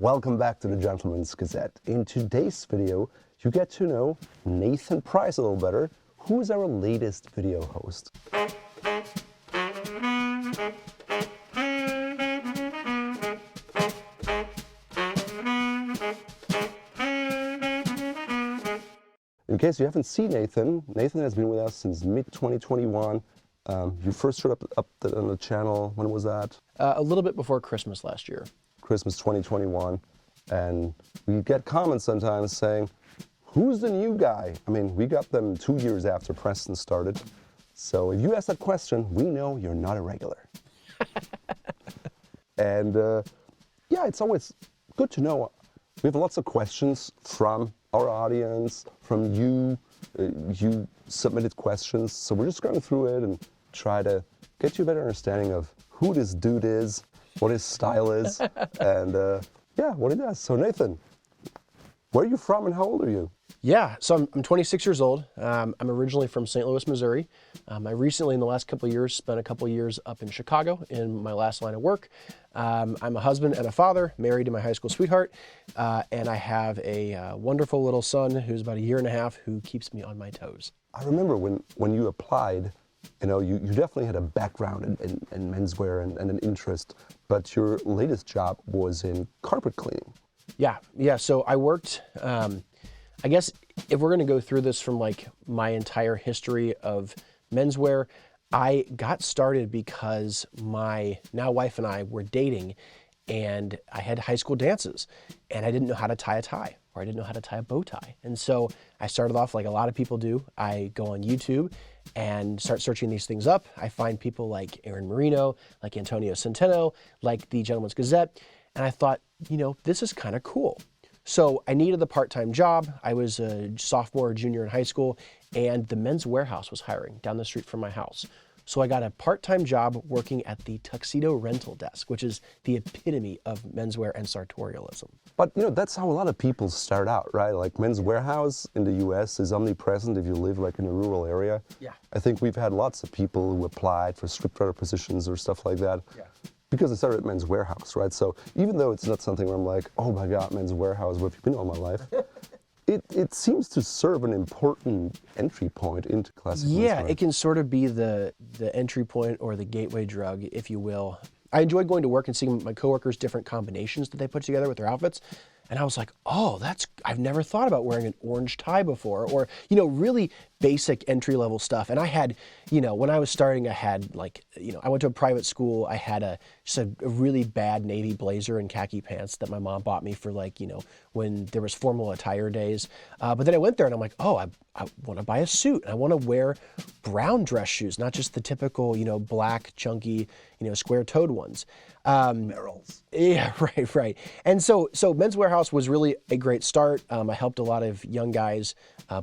welcome back to the Gentleman's Gazette. In today's video, you get to know Nathan Price a little better, who is our latest video host. In case you haven't seen Nathan, Nathan has been with us since mid-2021. You first showed up on the channel, when was that? A little bit before Christmas last year. Christmas 2021. And we get comments sometimes saying, who's the new guy? I mean, we got them 2 years after Preston started. So if you ask that question, we know you're not a regular. And yeah, it's always good to know. We have lots of questions from our audience, from you. You submitted questions. So we're just going through it and try to get you a better understanding of who this dude is, what his style is, and yeah, what he does. So Nathan, where are you from and how old are you? Yeah, so I'm 26 years old. I'm originally from St. Louis, Missouri. I recently, in the last couple of years, spent a couple of years up in Chicago in my last line of work. I'm a husband and a father, married to my high school sweetheart, and I have a wonderful little son who's about a year and a half who keeps me on my toes. I remember when you applied, you know, you definitely had a background in menswear and an interest, but your latest job was in carpet cleaning. Yeah. So I worked, I guess if we're going to go through this from like my entire history of menswear, I got started because my now wife and I were dating, and I had high school dances and I didn't know how to tie a tie, or I didn't know how to tie a bow tie. And so I started off like a lot of people do. I go on YouTube and start searching these things up. I find people like Aaron Marino, like Antonio Centeno, like the Gentleman's Gazette. And I thought, you know, this is kind of cool. So I needed the part-time job. I was a sophomore or junior in high school, and the Men's Warehouse was hiring down the street from my house. So I got a part-time job working at the tuxedo rental desk, which is the epitome of menswear and sartorialism. But you know, that's how a lot of people start out, right? Like Men's Warehouse in the US is omnipresent if you live like in a rural area. Yeah. I think we've had lots of people who applied for scriptwriter positions or stuff like that. Yeah. Because it started at Men's Warehouse, right? So even though it's not something where I'm like, oh my God, Men's Warehouse, where have you been all my life? It seems to serve an important entry point into classic Yeah, menswear. it can sort of be the entry point or the gateway drug, if you will. I enjoyed going to work and seeing my coworkers' different combinations that they put together with their outfits. And I was like, oh, I've never thought about wearing an orange tie before, or, you know, really basic entry-level stuff. And I had, you know, when I was starting, I had like, you know, I went to a private school. I had just a really bad navy blazer and khaki pants that my mom bought me for, like, you know, when there was formal attire days. But then I went there and I'm like, oh, I want to buy a suit. I want to wear brown dress shoes, not just the typical, you know, black, chunky, you know, square-toed ones. Merrills. Yeah, right. And so Men's Warehouse was really a great start. I helped a lot of young guys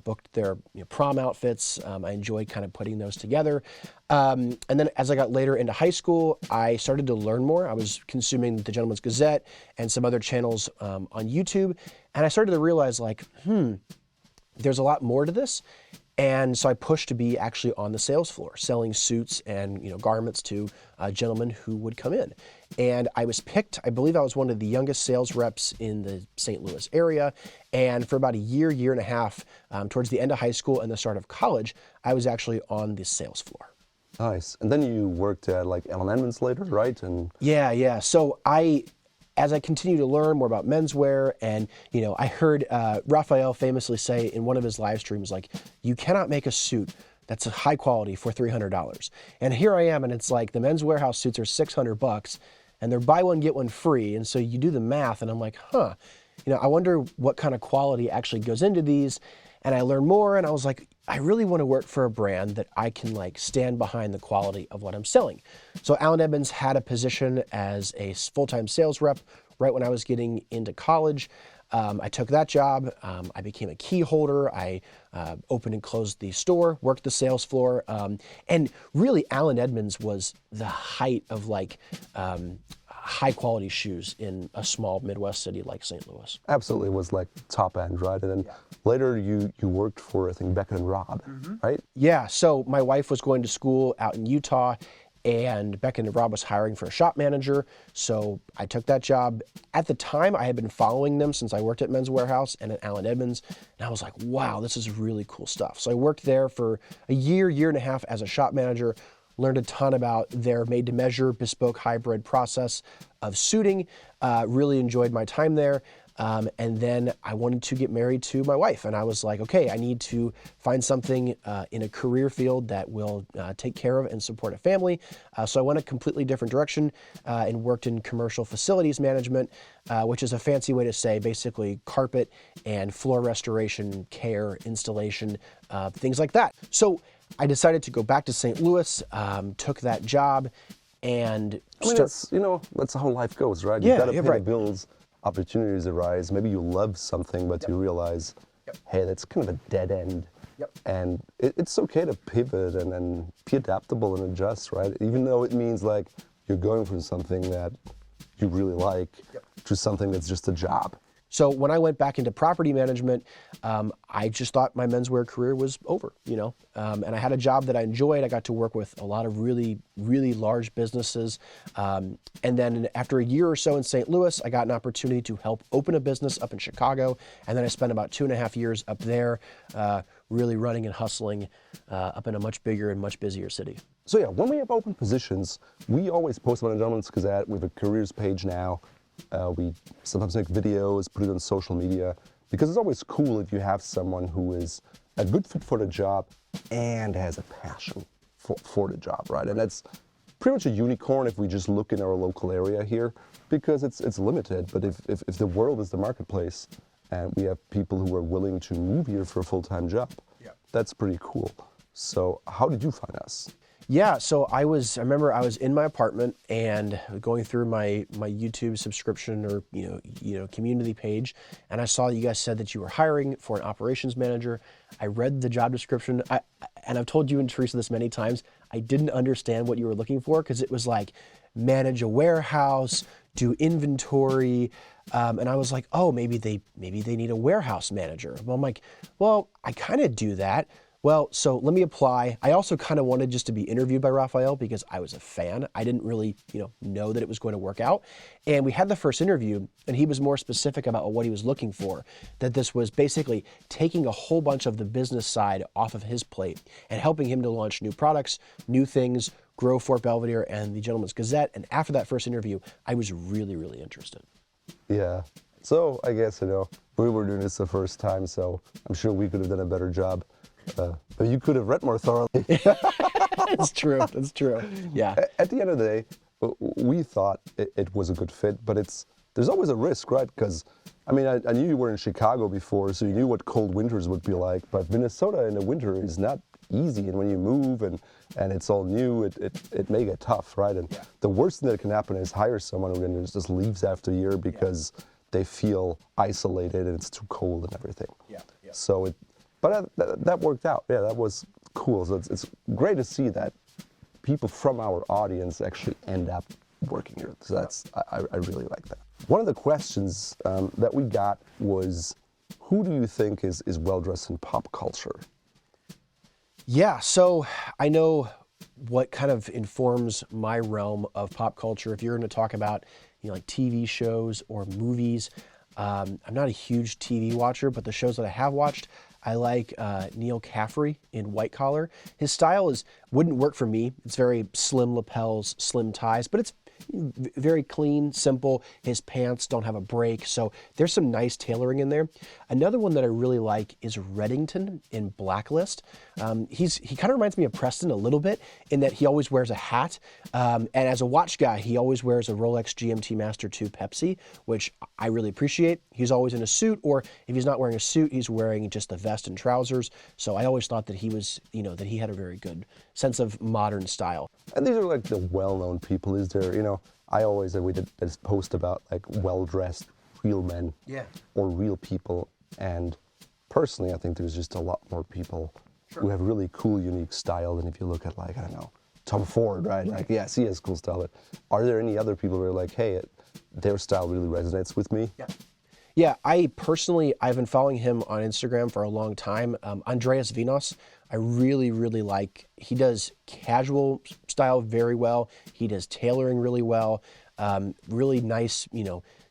booked their prom outfits. I enjoyed kind of putting those together. And then as I got later into high school, I started to learn more. I was consuming the Gentleman's Gazette and some other channels on YouTube. And I started to realize like, there's a lot more to this. And so I pushed to be actually on the sales floor, selling suits and, you know, garments to gentlemen who would come in. And I was picked, I believe I was one of the youngest sales reps in the St. Louis area. And for about a year and a half, towards the end of high school and the start of college, I was actually on the sales floor. Nice. And then you worked at like Allen Edmonds later, right? And Yeah. So as I continue to learn more about menswear, and, you know, I heard Raphael famously say in one of his live streams, like, you cannot make a suit that's a high quality for $300. And here I am, and it's like the Men's Warehouse suits are $600, and they're buy one, get one free. And so you do the math, and I'm like, you know, I wonder what kind of quality actually goes into these. And I learned more, and I was like, I really want to work for a brand that I can like stand behind the quality of what I'm selling. So Allen Edmonds had a position as a full-time sales rep right when I was getting into college. I took that job. I became a key holder. I opened and closed the store, worked the sales floor. And really Allen Edmonds was the height of like high quality shoes in a small Midwest city like St. Louis. Absolutely, it was like top end, right? And then later you worked for, I think, Beckett and Robb, right? Yeah, so my wife was going to school out in Utah, and Becca and Rob was hiring for a shop manager, so I took that job. At the time, I had been following them since I worked at Men's Warehouse and at Allen Edmonds, and I was like, wow, this is really cool stuff. So I worked there for a year and a half as a shop manager, learned a ton about their made-to-measure, bespoke hybrid process of suiting, really enjoyed my time there. And then I wanted to get married to my wife, and I was like, okay, I need to find something in a career field that will take care of and support a family. So I went a completely different direction and worked in commercial facilities management, which is a fancy way to say basically carpet and floor restoration, care, installation, things like that. So I decided to go back to St. Louis, took that job, and that's how life goes, right? Yeah, You've got to pay right. the bills. Opportunities arise. Maybe you love something, but you realize, hey, that's kind of a dead end. And it's okay to pivot and be adaptable and adjust, right? Even though it means like you're going from something that you really like to something that's just a job. So when I went back into property management, I just thought my menswear career was over, and I had a job that I enjoyed. I got to work with a lot of really, really large businesses. And then after a year or so in St. Louis, I got an opportunity to help open a business up in Chicago. And then I spent about 2.5 years up there, really running and hustling up in a much bigger and much busier city. So yeah, when we have open positions, we always post them on the Gentleman's Gazette. We have a careers page now. We sometimes make videos, put it on social media, because it's always cool if you have someone who is a good fit for the job and has a passion for the job, right? And that's pretty much a unicorn if we just look in our local area here, because it's limited. But if the world is the marketplace and we have people who are willing to move here for a full-time job, that's pretty cool. So how did you find us? Yeah, so I remember I was in my apartment and going through my YouTube subscription or community page, and I saw that you guys said that you were hiring for an operations manager. I read the job description, and I've told you and Teresa this many times, I didn't understand what you were looking for, because it was like manage a warehouse, do inventory, and I was like, oh, maybe they need a warehouse manager. Well, I'm like, well, I kind of do that. Well, so let me apply. I also kind of wanted just to be interviewed by Raphael because I was a fan. I didn't really, know that it was going to work out. And we had the first interview, and he was more specific about what he was looking for, that this was basically taking a whole bunch of the business side off of his plate and helping him to launch new products, new things, grow Fort Belvedere and the Gentleman's Gazette. And after that first interview, I was really, really interested. Yeah. So I guess, we were doing this the first time, so I'm sure we could have done a better job. But you could have read more thoroughly. That's true. That's true. Yeah. At the end of the day, we thought it was a good fit, but there's always a risk, right? Because, I knew you were in Chicago before, so you knew what cold winters would be like. But Minnesota in the winter is not easy, and when you move and it's all new, it may get tough, right? And the worst thing that can happen is hire someone who then just leaves after a year because they feel isolated and it's too cold and everything. So But that worked out. Yeah, that was cool. So it's great to see that people from our audience actually end up working here. So I really like that. One of the questions that we got was, who do you think is well-dressed in pop culture? Yeah, so I know what kind of informs my realm of pop culture. If you're going to talk about like TV shows or movies, I'm not a huge TV watcher, but the shows that I have watched, I like Neil Caffrey in White Collar. His style wouldn't work for me. It's very slim lapels, slim ties, but it's very clean, simple. His pants don't have a break, so there's some nice tailoring in there. Another one that I really like is Reddington in Blacklist. He kind of reminds me of Preston a little bit in that he always wears a hat, and as a watch guy, he always wears a Rolex GMT Master 2 Pepsi, which I really appreciate. He's always in a suit, or if he's not wearing a suit, he's wearing just the vest and trousers. So I always thought that he was, that he had a very good sense of modern style. And these are like the well-known people. Is there, we did this post about like well-dressed real men or real people. And personally, I think there's just a lot more people who have really cool, unique style than if you look at like, I don't know, Tom Ford, right? Like, yes, he has cool style. But are there any other people who are like, hey, their style really resonates with me? Yeah, I've been following him on Instagram for a long time. Andreas Vinos, I really, really like. He does casual style very well. He does tailoring really well. Really nice,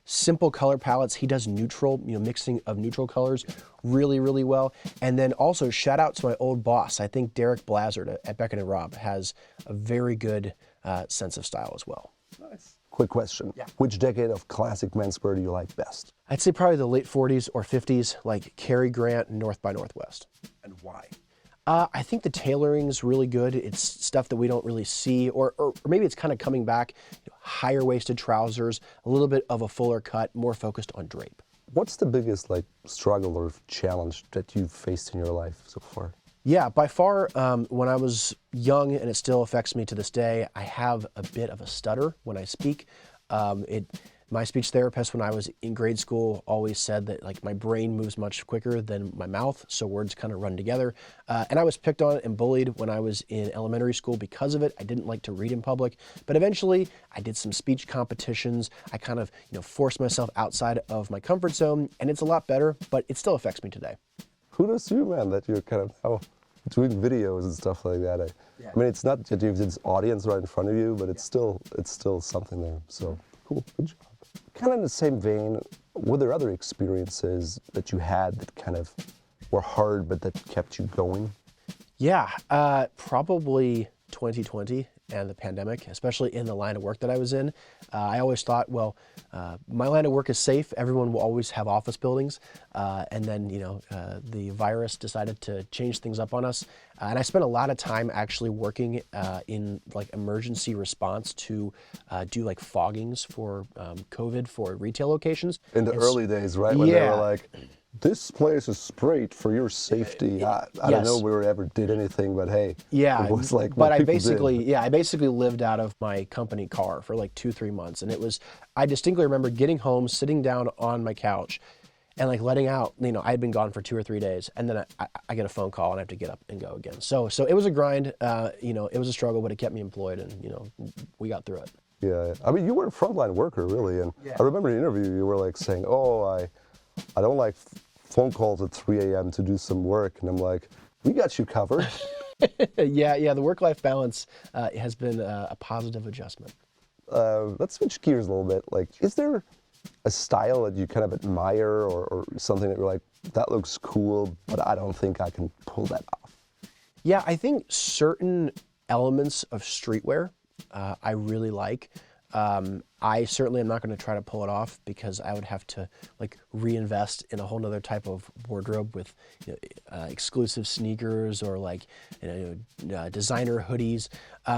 simple color palettes. He does neutral, mixing of neutral colors really, really well. And then also shout out to my old boss. I think Derek Blazard at Beckett and Robb has a very good sense of style as well. Nice. Quick question. Yeah. Which decade of classic menswear do you like best? I'd say probably the late 40s or 50s, like Cary Grant and North by Northwest. And why? I think the tailoring is really good. It's stuff that we don't really see, or maybe it's kind of coming back. Higher waisted trousers, a little bit of a fuller cut, more focused on drape. What's the biggest struggle or challenge that you've faced in your life so far? Yeah, by far, when I was young, and it still affects me to this day, I have a bit of a stutter when I speak. My speech therapist, when I was in grade school, always said that my brain moves much quicker than my mouth, so words kind of run together. And I was picked on and bullied when I was in elementary school because of it. I didn't like to read in public, but eventually I did some speech competitions. I kind of forced myself outside of my comfort zone, and it's a lot better, but it still affects me today. Kudos to you, man, that you're kind of now doing videos and stuff like that. I mean, it's not that you have this audience right in front of you, but it's still something there. So cool, good job. Kind of in the same vein, were there other experiences that you had that kind of were hard but that kept you going? Yeah, probably 2020 and the pandemic, especially in the line of work that I was in. I always thought, my line of work is safe. Everyone will always have office buildings. And then, the virus decided to change things up on us. And I spent a lot of time actually working in emergency response to do foggings for COVID for retail locations. In the early days, right? When they were like, this place is sprayed for your safety. I don't know if we ever did anything, but hey, it was but I basically lived out of my company car for 2-3 months. And I distinctly remember getting home, sitting down on my couch and letting out, I had been gone for 2 or 3 days. And then I get a phone call and I have to get up and go again. So it was a grind, it was a struggle, but it kept me employed and, we got through it. Yeah. I mean, you were a frontline worker really. And I remember in the interview, you were saying, I don't like phone calls at 3 a.m. to do some work. And I'm like, we got you covered. Yeah, the work-life balance has been a positive adjustment. Let's switch gears a little bit. Is there a style that you kind of admire or something that you're like, that looks cool, but I don't think I can pull that off? Yeah, I think certain elements of streetwear I really like. I certainly am not going to try to pull it off because I would have to reinvest in a whole nother type of wardrobe with exclusive sneakers or designer hoodies.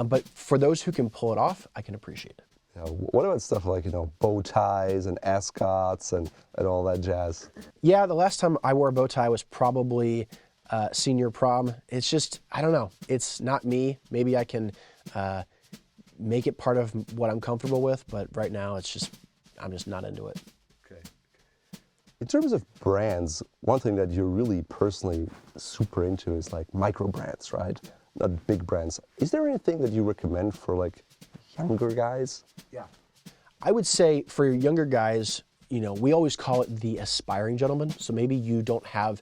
But for those who can pull it off, I can appreciate it. Yeah, what about stuff bow ties and ascots and all that jazz? Yeah, the last time I wore a bow tie was probably senior prom. It's just, I don't know. It's not me. Maybe I can make it part of what I'm comfortable with, but right now I'm just not into it. Okay. In terms of brands, one thing that you're really personally super into is micro brands, right? Not big brands. Is there anything that you recommend for younger guys? Yeah. I would say for younger guys, we always call it the aspiring gentleman. So maybe you don't have,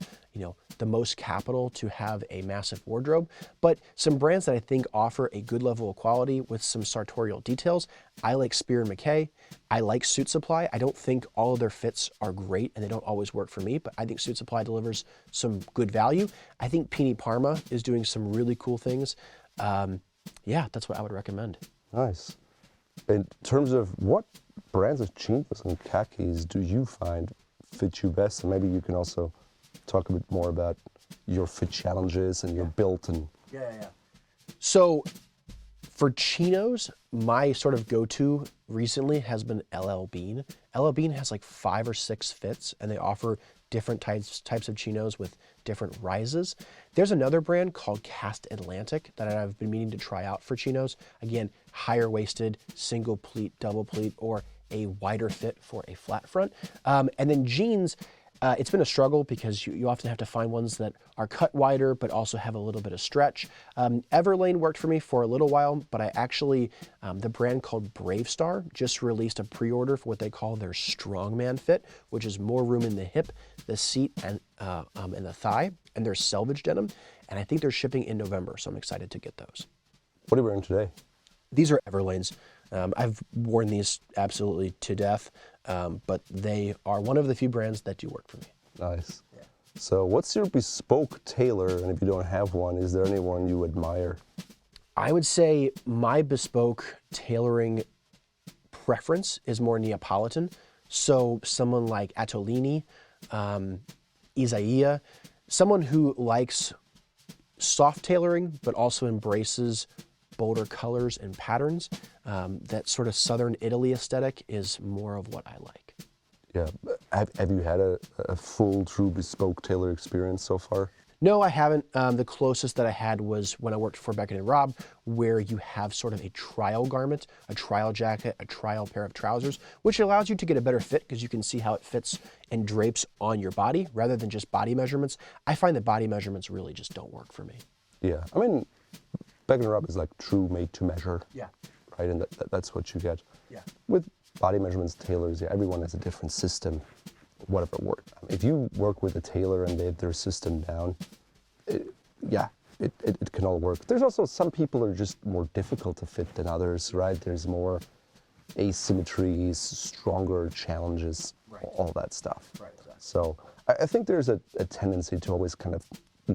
the most capital to have a massive wardrobe, but some brands that I think offer a good level of quality with some sartorial details. I like Spear & Mackay. I like Suit Supply. I don't think all of their fits are great and they don't always work for me, but I think Suit Supply delivers some good value. I think Pini Parma is doing some really cool things. That's what I would recommend. Nice. In terms of what brands of chinos and khakis do you find fit you best? And maybe you can also talk a bit more about your fit challenges and your build and... Yeah. So for chinos, my sort of go-to recently has been LL Bean. LL Bean has 5 or 6 fits and they offer different types of chinos with different rises. There's another brand called Cast Atlantic that I've been meaning to try out for chinos. Again, higher waisted, single pleat, double pleat, or a wider fit for a flat front. And then jeans, It's been a struggle because you often have to find ones that are cut wider but also have a little bit of stretch. Everlane worked for me for a little while, but I actually, the brand called Bravestar just released a pre-order for what they call their Strongman fit, which is more room in the hip, the seat, and the thigh, and they're selvage denim. And I think they're shipping in November, so I'm excited to get those. What are you wearing today? These are Everlanes. I've worn these absolutely to death, but they are one of the few brands that do work for me. Nice. Yeah. So what's your bespoke tailor, and if you don't have one, is there anyone you admire? I would say my bespoke tailoring preference is more Neapolitan. So someone like Attolini, Isaiah, someone who likes soft tailoring, but also embraces bolder colors and patterns. That sort of Southern Italy aesthetic is more of what I like. Yeah. Have you had a full, true bespoke tailor experience so far? No, I haven't. The closest that I had was when I worked for Beckett and Robb, where you have sort of a trial garment, a trial jacket, a trial pair of trousers, which allows you to get a better fit because you can see how it fits and drapes on your body rather than just body measurements. I find that body measurements really just don't work for me. Yeah. I mean, Beckett and Robb is like true made to measure. Yeah. Right, and that's what you get. Yeah. With body measurements, tailors, yeah, everyone has a different system, whatever works. If you work with a tailor and they have their system down, it can all work. There's also some people are just more difficult to fit than others, right? There's more asymmetries, stronger challenges, right, all that stuff. Right, exactly. So I think there's a tendency to always kind of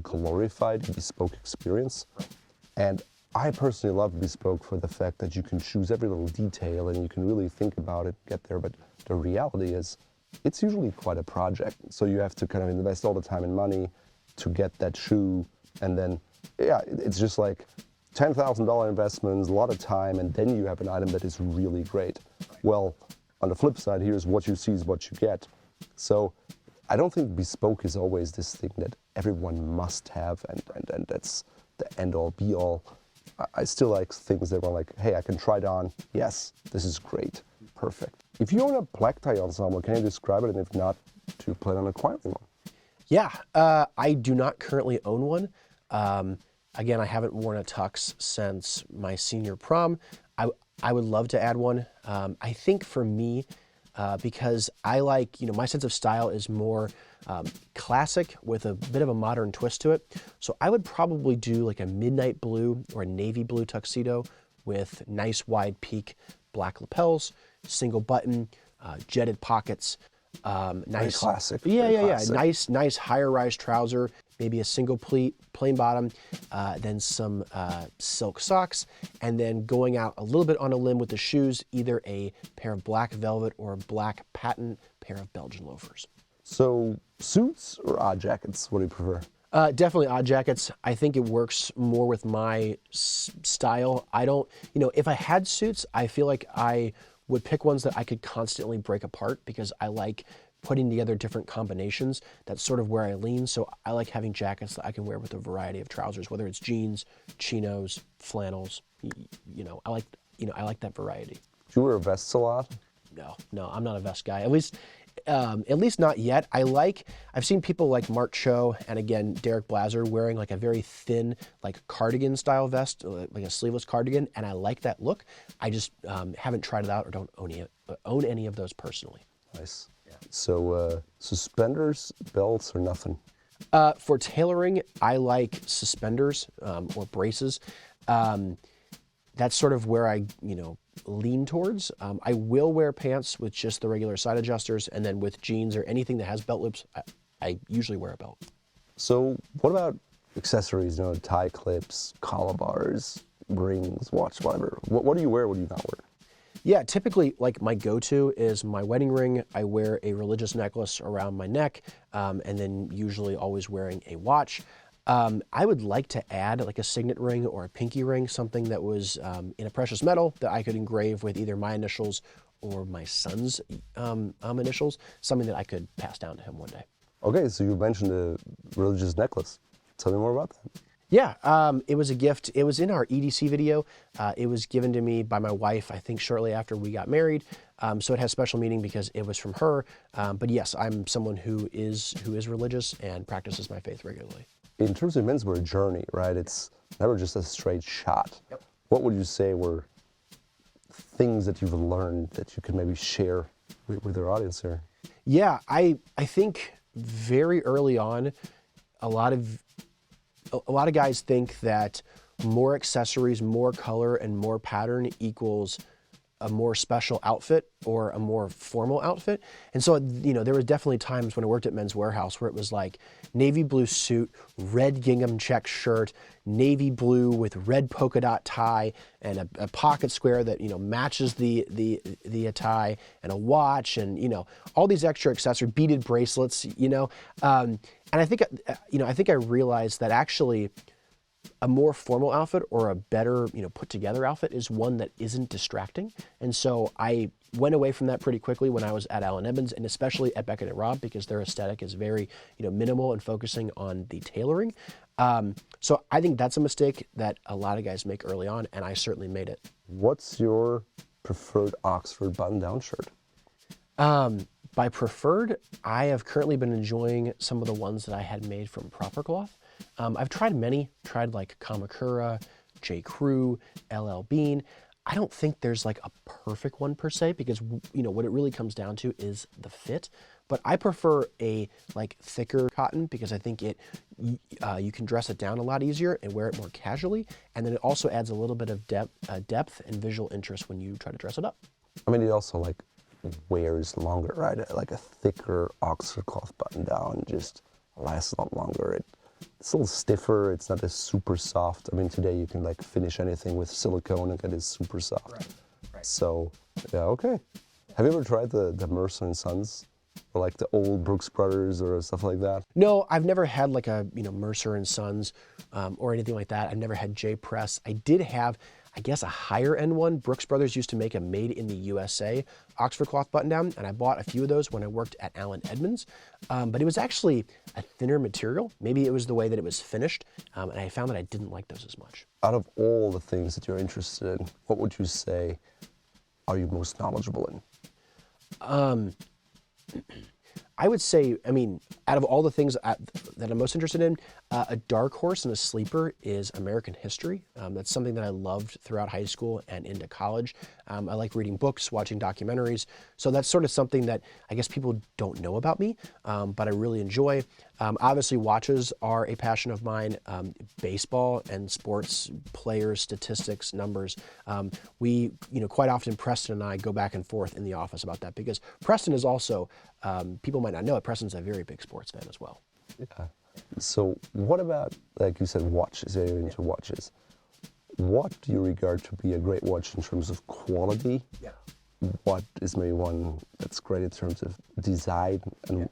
glorify the bespoke experience. Right. And I personally love bespoke for the fact that you can choose every little detail and you can really think about it, get there. But the reality is, it's usually quite a project. So you have to kind of invest all the time and money to get that shoe. And then, yeah, it's just like $10,000 investments, a lot of time, and then you have an item that is really great. Well, on the flip side, here's what you see is what you get. So I don't think bespoke is always this thing that everyone must have and that's the end all be all. I still like things that are like, hey, I can try it on. Yes, this is great. Perfect. If you own a black tie ensemble, can you describe it? And if not, do you plan on acquiring one? Yeah, I do not currently own one. Again, I haven't worn a tux since my senior prom. I would love to add one. I think for me, because I like, my sense of style is more classic with a bit of a modern twist to it. So I would probably do like a midnight blue or a navy blue tuxedo with nice wide peak black lapels, single button, jetted pockets. Nice, very classic. Yeah. Classic. Nice higher rise trouser, maybe a single pleat, plain bottom, then some silk socks, and then going out a little bit on a limb with the shoes, either a pair of black velvet or a black patent pair of Belgian loafers. So suits or odd jackets? What do you prefer? Definitely odd jackets. I think it works more with my style. I don't, if I had suits, I feel like I would pick ones that I could constantly break apart because I like putting together different combinations. That's sort of where I lean. So I like having jackets that I can wear with a variety of trousers, whether it's jeans, chinos, flannels. I like that variety. Do you wear vests a lot? No, I'm not a vest guy. At least not yet. I've seen people like Mark Cho and again Derek Blaser wearing like a very thin like cardigan style vest, like a sleeveless cardigan, and I like that look. I just haven't tried it out or don't own any of those personally. Nice. Yeah. So suspenders, belts, or nothing? For tailoring, I like suspenders or braces. That's sort of where I lean towards. I will wear pants with just the regular side adjusters, and then with jeans or anything that has belt loops, I usually wear a belt. So what about accessories, tie clips, collar bars, rings, watch, whatever? What do you wear, what do you not wear? Yeah, typically, like my go-to is my wedding ring. I wear a religious necklace around my neck, and then usually always wearing a watch. I would like to add like a signet ring or a pinky ring, something that was in a precious metal that I could engrave with either my initials or my son's initials, something that I could pass down to him one day. Okay, so you mentioned a religious necklace. Tell me more about that. Yeah, it was a gift. It was in our EDC video. It was given to me by my wife, I think shortly after we got married. So it has special meaning because it was from her. But yes, I'm someone who is religious and practices my faith regularly. In terms of menswear journey, right? It's never just a straight shot. Yep. What would you say were things that you've learned that you could maybe share with our audience here? Yeah, I think very early on, a lot of guys think that more accessories, more color, and more pattern equals a more special outfit or a more formal outfit. And so, there were definitely times when I worked at Men's Warehouse where it was like navy blue suit, red gingham check shirt, navy blue with red polka dot tie, and a pocket square that, matches the tie, and a watch, and, all these extra accessories, beaded bracelets, and I think I realized that actually a more formal outfit or a better, put together outfit is one that isn't distracting. And so I went away from that pretty quickly when I was at Allen Edmonds, and especially at Beckett & Robb, because their aesthetic is very, minimal and focusing on the tailoring. So I think that's a mistake that a lot of guys make early on, and I certainly made it. What's your preferred Oxford button-down shirt? By preferred, I have currently been enjoying some of the ones that I had made from Proper Cloth. I've tried many, like Kamakura, J. Crew, LL Bean. I don't think there's like a perfect one per se, because what it really comes down to is the fit. But I prefer a like thicker cotton because I think you can dress it down a lot easier and wear it more casually, and then it also adds a little bit of depth and visual interest when you try to dress it up. I mean, it also like wears longer, right? Like a thicker Oxford cloth button down just lasts a lot longer. It's a little stiffer. It's not as super soft. I mean, today you can like finish anything with silicone and it is super soft. Right. So, yeah, okay. Have you ever tried the Mercer and Sons, or like the old Brooks Brothers or stuff like that? No, I've never had like a Mercer and Sons or anything like that. I've never had J. Press. I did have, I guess, a higher end one. Brooks Brothers used to make a made in the USA Oxford cloth button down, and I bought a few of those when I worked at Allen Edmonds. But it was actually a thinner material. Maybe it was the way that it was finished, and I found that I didn't like those as much. Out of all the things that you're interested in, what would you say are you most knowledgeable in? I would say, out of all the things that I'm most interested in, a dark horse and a sleeper is American history. That's something that I loved throughout high school and into college. I like reading books, watching documentaries. So that's sort of something that I guess people don't know about me, but I really enjoy. Obviously, watches are a passion of mine. Baseball and sports players, statistics, numbers. We, quite often Preston and I go back and forth in the office about that, because Preston is also, people might not know it, Preston's a very big sports fan as well. Yeah. So what about, like you said, watches? You're into watches. What do you regard to be a great watch in terms of quality? Yeah. What is maybe one that's great in terms of design, and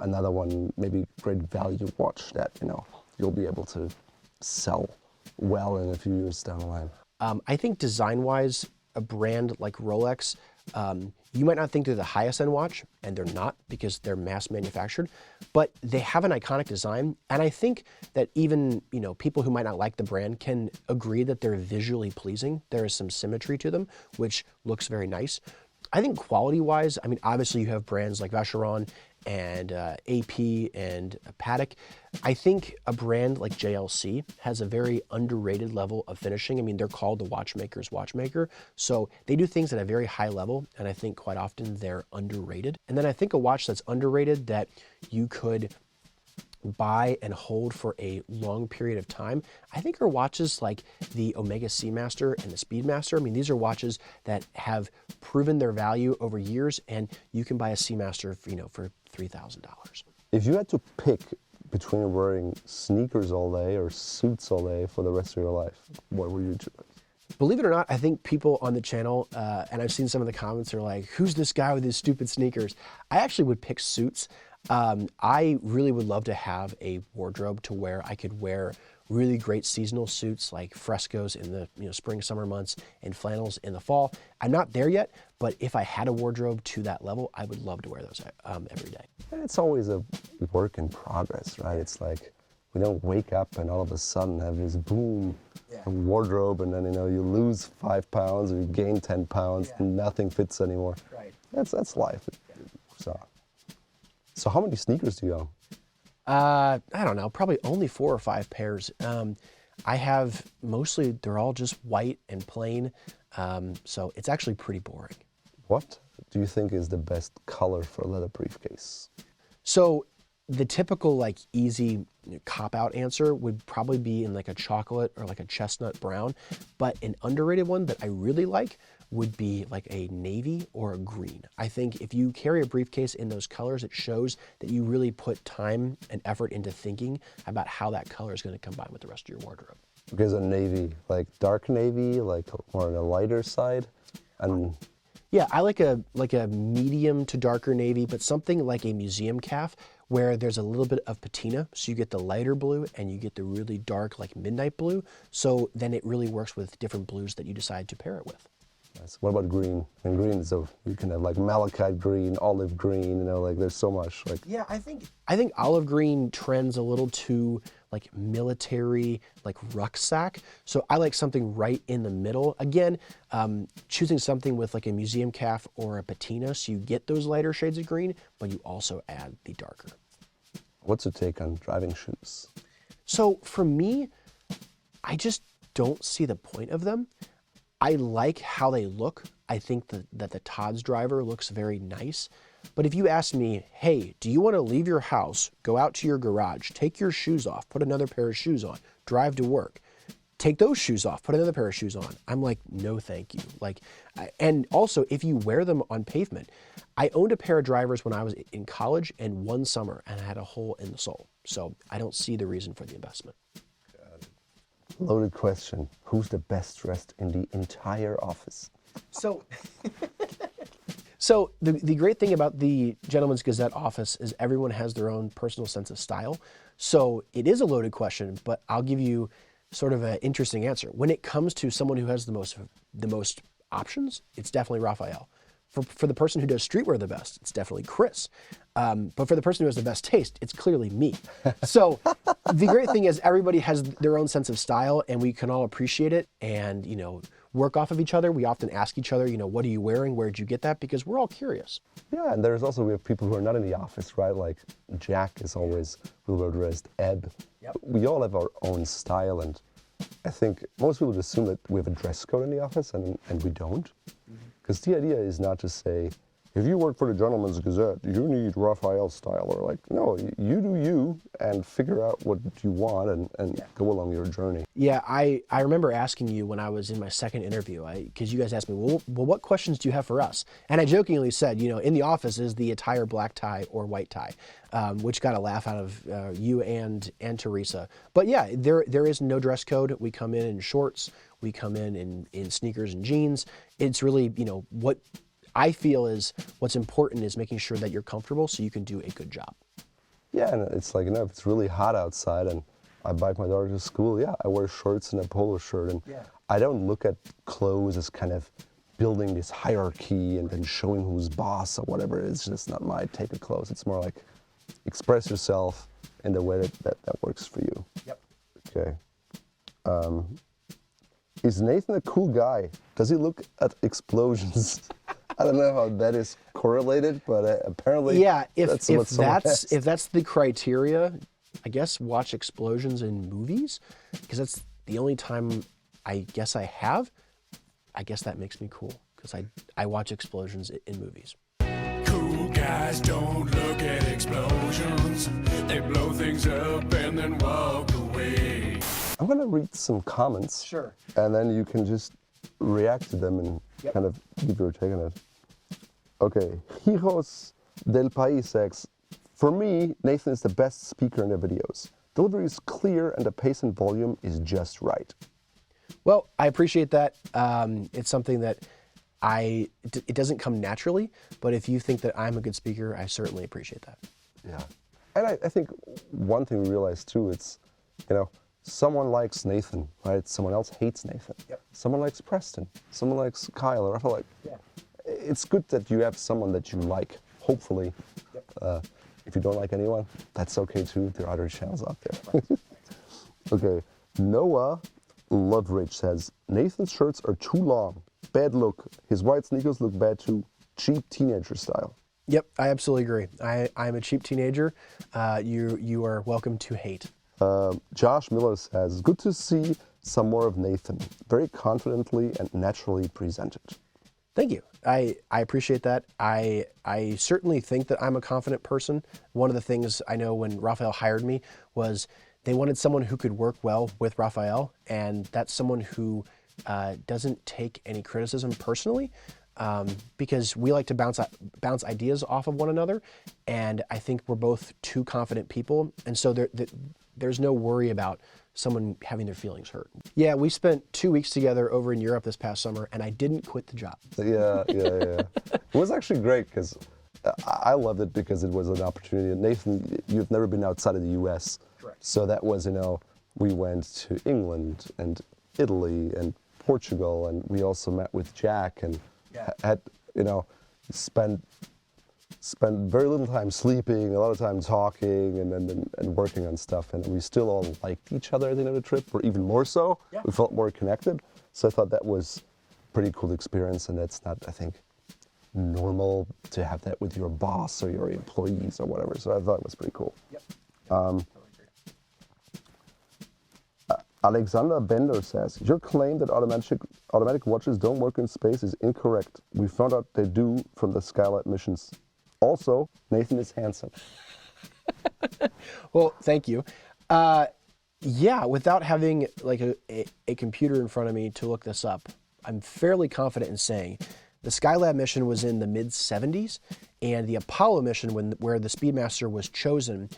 another one maybe great value watch that you'll be able to sell well in a few years down the line? I think design-wise, a brand like Rolex, you might not think they're the highest end watch, and they're not because they're mass manufactured, but they have an iconic design. And I think that even, people who might not like the brand can agree that they're visually pleasing. There is some symmetry to them, which looks very nice. I think quality-wise, obviously you have brands like Vacheron and AP and Patek. I think a brand like JLC has a very underrated level of finishing. They're called the watchmaker's watchmaker, so they do things at a very high level, and I think quite often they're underrated. And then I think a watch that's underrated that you could buy and hold for a long period of time, I think are watches like the Omega Seamaster and the Speedmaster. These are watches that have proven their value over years, and you can buy a Seamaster for $3,000. If you had to pick between wearing sneakers all day or suits all day for the rest of your life, what would you choose? Believe it or not, I think people on the channel, and I've seen some of the comments, are like, who's this guy with his stupid sneakers? I actually would pick suits. I really would love to have a wardrobe to where I could wear really great seasonal suits like frescoes in the spring, summer months, and flannels in the fall. I'm not there yet, but if I had a wardrobe to that level, I would love to wear those every day. It's always a work in progress, right? It's like we don't wake up and all of a sudden have this boom wardrobe, and then you lose 5 pounds or you gain 10 pounds and nothing fits anymore. Right. That's life. So how many sneakers do you own? I don't know, probably only 4 or 5 pairs. I have mostly, they're all just white and plain, so it's actually pretty boring. What do you think is the best color for a leather briefcase? So the typical like easy cop-out answer would probably be in like a chocolate or like a chestnut brown, but an underrated one that I really like would be like a navy or a green. I think if you carry a briefcase in those colors, it shows that you really put time and effort into thinking about how that color is going to combine with the rest of your wardrobe. Because a navy, like dark navy, like more on the lighter side, and yeah, I like a medium to darker navy, but something like a museum calf where there's a little bit of patina, so you get the lighter blue and you get the really dark like midnight blue. So then it really works with different blues that you decide to pair it with. nice. What about green? And green, so you can have like malachite green, olive green, you know, like there's so much. Like Yeah, I think olive green trends a little too like military, like rucksack. So I like something right in the middle. Again, choosing something with like a museum calf or a patina, so you get those lighter shades of green, but you also add the darker. what's your take on driving shoes? So for me, I just don't see the point of them. I like how they look. I think that the Todd's driver looks very nice. But if you ask me, hey, do you want to leave your house, go out to your garage, take your shoes off, put another pair of shoes on, drive to work, take those shoes off, put another pair of shoes on, I'm like, no, thank you. Like, and also if you wear them on pavement, I owned a pair of drivers when I was in college and one summer and I had a hole in the sole. So I don't see the reason for the investment. Loaded question. Who's the best dressed in the entire office? So, so the great thing about the Gentleman's Gazette office is everyone has their own personal sense of style. So it is a loaded question, but I'll give you sort of an interesting answer. When it comes to someone who has the most options, it's definitely Raphael. For the person who does streetwear the best, it's definitely Chris. But for the person who has the best taste, it's clearly me. So the great thing is everybody has their own sense of style and we can all appreciate it and, you know, work off of each other. We often ask each other, you know, what are you wearing? Where'd you get that? Because we're all curious. Yeah, and there's also, we have people who are not in the office, right? Like Jack is always well dressed, Eb. Yep. We all have our own style, and I think most people assume that we have a dress code in the office, and we don't. Because the idea is not to say, if you work for the Gentleman's Gazette, you need Raphael style, or like, no, you do you and figure out what you want and go along your journey. Yeah, I remember asking you when I was in my second interview, because you guys asked me, well, what questions do you have for us? And I jokingly said, you know, in the office is the attire black tie or white tie, which got a laugh out of you and Teresa. But yeah, there is no dress code. We come in shorts, we come in sneakers and jeans. It's really, you know, what I feel is what's important is making sure that you're comfortable so you can do a good job. Yeah, and it's like, you know, if it's really hot outside and I bike my daughter to school, yeah, I wear shorts and a polo shirt. And I don't look at clothes as kind of building this hierarchy and then showing who's boss or whatever. It's just not my take of clothes. It's more like express yourself in the way that works for you. Yep. Okay. Is Nathan a cool guy? Does he look at explosions? I don't know how that is correlated, but apparently, yeah. If that's the criteria, I guess watch explosions in movies, because that's the only time I guess I have. I guess that makes me cool because I watch explosions in movies. Cool guys don't look at explosions. They blow things up and then walk away. I'm gonna read some comments. Sure. And then you can just react to them and kind of give your take on it. Okay, Hijos del País asks, for me, Nathan is the best speaker in the videos. Delivery is clear and the pace and volume is just right. Well, I appreciate that. It's something that it doesn't come naturally, but if you think that I'm a good speaker, I certainly appreciate that. Yeah. And I think one thing we realize too, it's, you know, someone likes Nathan, right? Someone else hates Nathan. Yep. Someone likes Preston. Someone likes Kyle or Rafa. It's good that you have someone that you like, hopefully. Yep. If you don't like anyone, that's okay too. There are other channels out there. Okay. Noah Loveridge says, Nathan's shirts are too long. Bad look. His white sneakers look bad too. cheap teenager style. Yep, I absolutely agree. I'm a cheap teenager. You are welcome to hate. Josh Miller says, good to see some more of Nathan. Very confidently and naturally presented. Thank you. I appreciate that. I certainly think that I'm a confident person. One of the things I know when Raphael hired me was they wanted someone who could work well with Raphael, and that's someone who doesn't take any criticism personally, because we like to bounce ideas off of one another, and I think we're both two confident people, and so there's no worry about someone having their feelings hurt. Yeah, we spent 2 weeks together over in Europe this past summer, and I didn't quit the job. Yeah. It was actually great because I loved it because it was an opportunity. And Nathan, you've never been outside of the U.S. Correct. So that was, we went to England and Italy and Portugal, and we also met with Jack and had, spent very little time sleeping, a lot of time talking, and working on stuff. And we still all liked each other at the end of the trip, or even more so. Yeah. We felt more connected. So I thought that was a pretty cool experience, and that's not, I think, normal to have that with your boss or your employees or whatever. So I thought it was pretty cool. Yep. Alexander Bender says, your claim that automatic watches don't work in space is incorrect. We found out they do from the Skylab missions. Also, Nathan is handsome. Well, thank you. Yeah, without having like a computer in front of me to look this up, I'm fairly confident in saying the Skylab mission was in the mid-70s, and the Apollo mission, where the Speedmaster was chosen,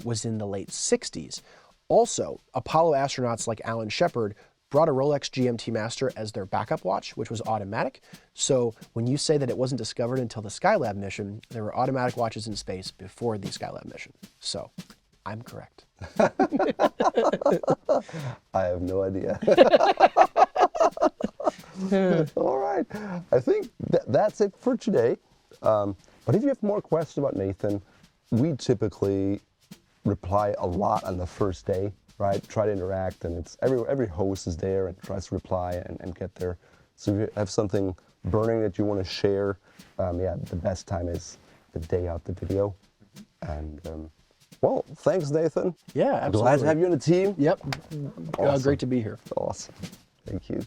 was in the late 60s. Also, Apollo astronauts like Alan Shepard brought a Rolex GMT Master as their backup watch, which was automatic. So when you say that it wasn't discovered until the Skylab mission, there were automatic watches in space before the Skylab mission. So I'm correct. I have no idea. All right. I think that's it for today. But if you have more questions about Nathan, we typically reply a lot on the first day, right? Try to interact, and it's every host is there and tries to reply and get there. So if you have something burning that you want to share, the best time is the day out the video. And well, thanks, Nathan. Yeah, absolutely. Glad to have you on the team. Yep. Awesome. Great to be here. Awesome. Thank you.